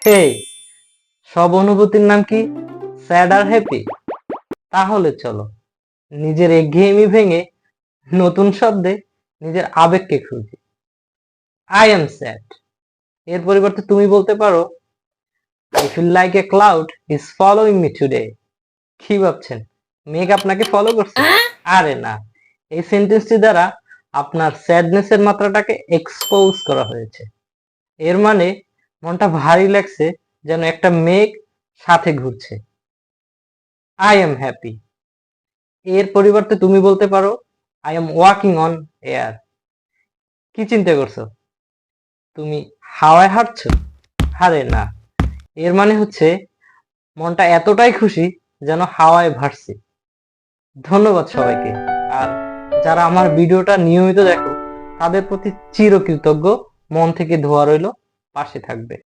হে, সব অনুভূতির নাম কি স্যাড আর হ্যাপি? তাহলে চলো নিজের একঘেয়েমি ভেঙে নতুন শব্দে নিজের আবেগকে খুঁজি। আই এম স্যাড এর পরিবর্তে তুমি বলতে পারো I feel like a cloud is following me today. কি ভাবছেন মেঘ আপনাকে ফলো করছে? আরে না, এই সেন্টেন্সটি দ্বারা আপনার স্যাডনেস এর মাত্রাটাকে এক্সপোজ করা হয়েছে। এর মানে মনটা ভারী লাগছে, যেন একটা মেঘ সাথে ঘুরছে। আই এম হ্যাপি এর পরিবর্তে তুমি বলতে পারো I am walking on air. কি চিন্তা করছো, তুমি হাওয়ায় হাঁটছো? আরে না, এর মানে হচ্ছে মনটা এতটাই খুশি যেন হাওয়ায় ভাসছে। ধন্যবাদ সবাইকে। আর যারা আমার ভিডিওটা নিয়মিত দেখো তাদের প্রতি চিরকৃতজ্ঞ। মন থেকে দোয়া রইল, পাশে থাকবে।